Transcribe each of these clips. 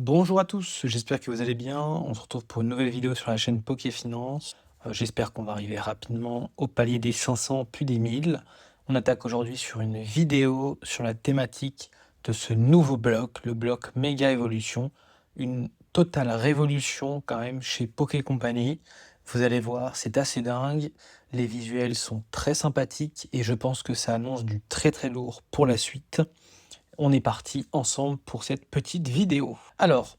Bonjour à tous, j'espère que vous allez bien. On se retrouve pour une nouvelle vidéo sur la chaîne Pokéfinance. J'espère qu'on va arriver rapidement au palier des 500 puis des 1000. On attaque aujourd'hui sur une vidéo sur la thématique de ce nouveau bloc, le bloc Méga Évolution. Une totale révolution quand même chez Poké Company. Vous allez voir, c'est assez dingue. Les visuels sont très sympathiques et je pense que ça annonce du très très lourd pour la suite. On est parti ensemble pour cette petite vidéo. Alors,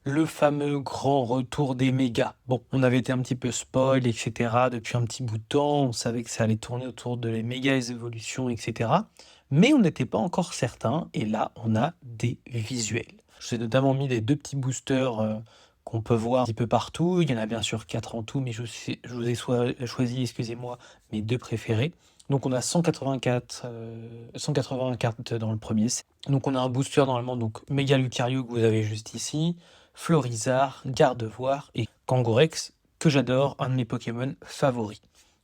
le fameux grand retour des mégas. Bon, on avait été un petit peu spoil, etc. depuis un petit bout de temps. On savait que ça allait tourner autour de les méga évolutions, etc. Mais on n'était pas encore certain. Et là, on a des visuels. J'ai notamment mis les deux petits boosters qu'on peut voir un petit peu partout. Il y en a bien sûr 4 en tout, mais je vous ai choisi, excusez-moi, mes deux préférés. Donc on a 180 cartes dans le premier set. Donc on a un booster normalement, donc Méga Lucario que vous avez juste ici, Florizard, Gardevoir et Kangorex, que j'adore, un de mes Pokémon favoris.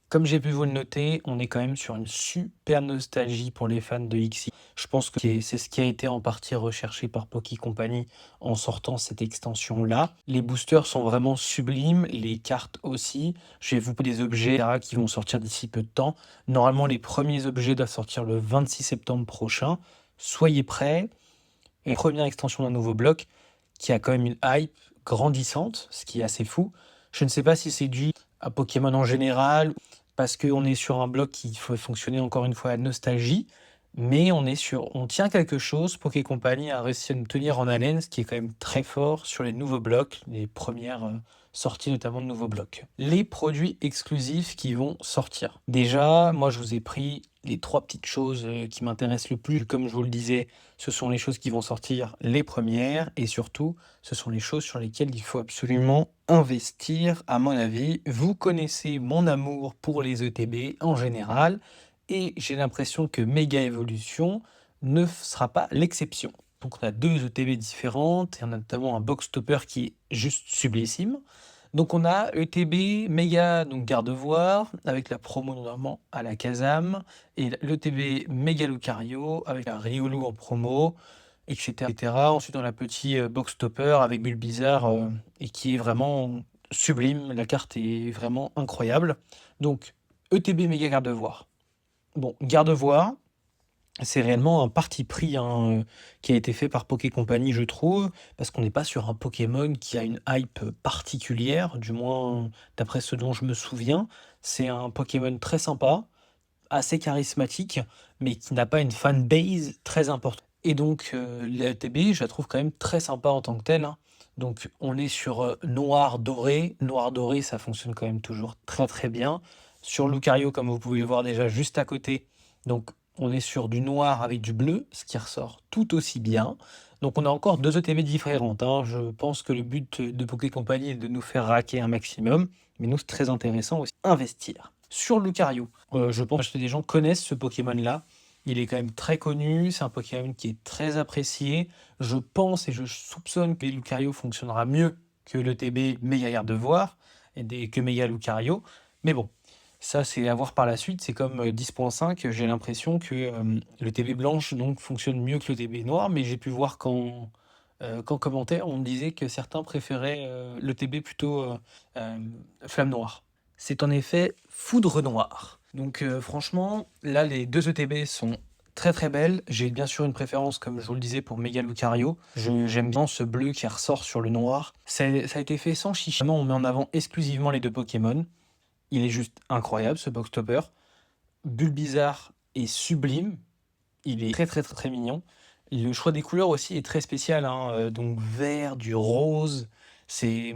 Comme j'ai pu vous le noter, on est quand même sur une super nostalgie pour les fans de XY. Je pense que c'est ce qui a été en partie recherché par Poké Company en sortant cette extension-là. Les boosters sont vraiment sublimes, les cartes aussi. Je vais vous proposer des objets etc., qui vont sortir d'ici peu de temps. Normalement, les premiers objets doivent sortir le 26 septembre prochain. Soyez prêts. Et première extension d'un nouveau bloc qui a quand même une hype grandissante, ce qui est assez fou. Je ne sais pas si c'est dû à Pokémon en général, parce qu'on est sur un bloc qui faut fonctionner encore une fois à nostalgie, mais on tient quelque chose. Poké Company a réussi à nous tenir en haleine, ce qui est quand même très fort sur les nouveaux blocs, les premières sorties notamment de nouveaux blocs. Les produits exclusifs qui vont sortir. Déjà, moi je vous ai pris les 3 petites choses qui m'intéressent le plus. Comme je vous le disais, ce sont les choses qui vont sortir les premières et surtout, ce sont les choses sur lesquelles il faut absolument investir, à mon avis. Vous connaissez mon amour pour les ETB en général et j'ai l'impression que Méga Evolution ne sera pas l'exception. Donc on a 2 ETB différentes et on a notamment un box stopper qui est juste sublissime. Donc on a ETB Méga, donc Gardevoir, avec la promo normalement à la Kazam, et l'ETB Méga Lucario, avec la Riolu en promo, etc. etc. Ensuite on a petit box stopper avec Bulbizarre, et qui est vraiment sublime, la carte est vraiment incroyable. Donc ETB Méga Gardevoir. Bon, Gardevoir, c'est réellement un parti pris hein, qui a été fait par Poké Company, je trouve, parce qu'on n'est pas sur un Pokémon qui a une hype particulière, du moins d'après ce dont je me souviens. C'est un Pokémon très sympa, assez charismatique, mais qui n'a pas une fanbase très importante. Et donc la TB, je la trouve quand même très sympa en tant que telle, hein. Donc on est sur noir doré. Noir doré, ça fonctionne quand même toujours très très bien. Sur Lucario, comme vous pouvez le voir déjà juste à côté, donc on est sur du noir avec du bleu, ce qui ressort tout aussi bien. Donc on a encore 2 ETB différentes, hein. Je pense que le but de Poké Company est de nous faire raquer un maximum, mais nous c'est très intéressant aussi investir. Sur Lucario, je pense que des gens connaissent ce Pokémon-là. Il est quand même très connu, c'est un Pokémon qui est très apprécié. Je pense et je soupçonne que Lucario fonctionnera mieux que le TB Méga Gardevoir que Méga Lucario. Mais bon, ça c'est à voir par la suite. C'est comme 10.5, j'ai l'impression que le TB blanche donc, fonctionne mieux que le TB noir, mais j'ai pu voir qu'en commentaire, on me disait que certains préféraient le TB plutôt flamme noire. C'est en effet Foudre Noire. Donc franchement, là les 2 ETB sont très très belles. J'ai bien sûr une préférence, comme je vous le disais, pour Méga Lucario. J'aime bien ce bleu qui ressort sur le noir. Ça a été fait sans chichi. Vraiment, on met en avant exclusivement les 2 Pokémon. Il est juste incroyable ce box topper. Bulbizarre est sublime. Il est très très très très mignon. Le choix des couleurs aussi est très spécial, hein, donc vert, du rose, c'est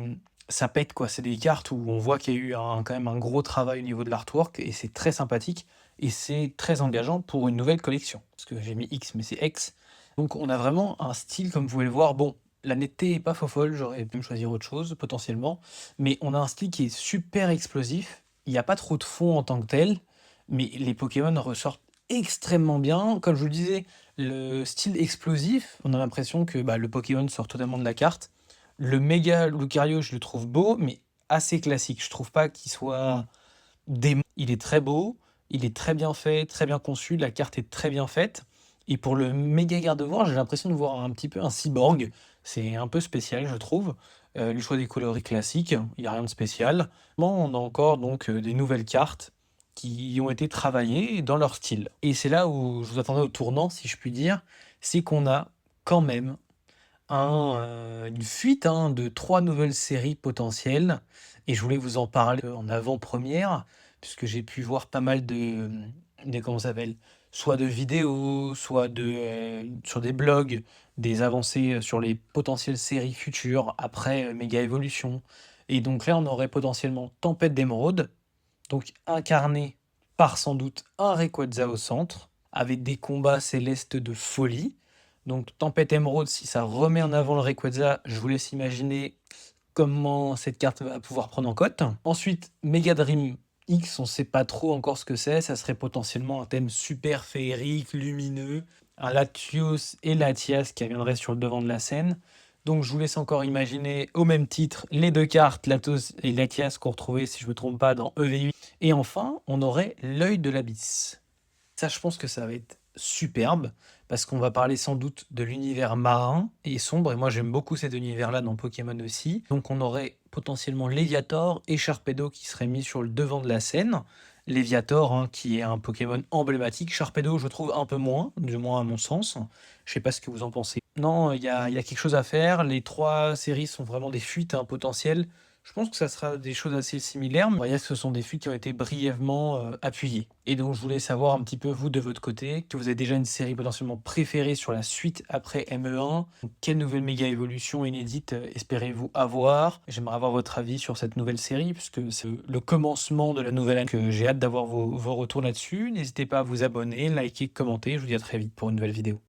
ça pète quoi. C'est des cartes où on voit qu'il y a eu quand même un gros travail au niveau de l'artwork et c'est très sympathique et c'est très engageant pour une nouvelle collection. Parce que j'ai mis X mais c'est X. Donc on a vraiment un style comme vous pouvez le voir. Bon, la netteté est pas fofolle, j'aurais pu me choisir autre chose potentiellement, mais on a un style qui est super explosif. Il n'y a pas trop de fond en tant que tel, mais les Pokémon ressortent extrêmement bien. Comme je vous le disais, le style explosif, on a l'impression que le Pokémon sort totalement de la carte. Le Méga Lucario, je le trouve beau, mais assez classique. Je trouve pas qu'il soit démon. Il est très beau, il est très bien fait, très bien conçu, la carte est très bien faite. Et pour le Méga Gardevoir, j'ai l'impression de voir un petit peu un cyborg. C'est un peu spécial, je trouve. Le choix des coloris classiques, il y a rien de spécial. Bon, on a encore donc, des nouvelles cartes qui ont été travaillées dans leur style et c'est là où je vous attendais au tournant, si je puis dire. C'est qu'on a quand même une fuite, hein, de 3 nouvelles séries potentielles et je voulais vous en parler en avant-première, puisque j'ai pu voir pas mal de comment ça s'appelle? Soit de vidéos, soit sur des blogs, des avancées, sur les potentielles séries futures après, Méga Evolution et donc là, on aurait potentiellement Tempête d'Émeraude, donc incarné par sans doute un Rayquaza au centre, avec des combats célestes de folie. Donc Tempête Émeraude, si ça remet en avant le Rayquaza, je vous laisse imaginer comment cette carte va pouvoir prendre en cote. Ensuite, Mega Dream X, on sait pas trop encore ce que c'est, ça serait potentiellement un thème super féerique, lumineux, un Latios et Latias qui viendraient sur le devant de la scène. Donc je vous laisse encore imaginer au même titre les 2 cartes, Latios et Latias qu'on retrouvait, si je me trompe pas, dans EV8. Et enfin, on aurait l'Œil de l'Abysse. Ça, je pense que ça va être superbe parce qu'on va parler sans doute de l'univers marin et sombre et moi j'aime beaucoup cet univers-là dans Pokémon aussi. Donc on aurait potentiellement Léviator et Sharpedo qui seraient mis sur le devant de la scène. Léviator, hein, qui est un Pokémon emblématique. Sharpedo, je trouve un peu moins, du moins à mon sens. Je sais pas ce que vous en pensez. Non, il y a quelque chose à faire. Les 3 séries sont vraiment des fuites, hein, potentielles. Je pense que ça sera des choses assez similaires, mais on va dire que ce sont des fuites qui ont été brièvement, appuyées. Et donc je voulais savoir un petit peu vous de votre côté, que vous avez déjà une série potentiellement préférée sur la suite après ME1. Quelle nouvelle méga évolution inédite, espérez-vous avoir? J'aimerais avoir votre avis sur cette nouvelle série, puisque c'est le commencement de la nouvelle année, que j'ai hâte d'avoir vos retours là-dessus. N'hésitez pas à vous abonner, liker, commenter. Je vous dis à très vite pour une nouvelle vidéo.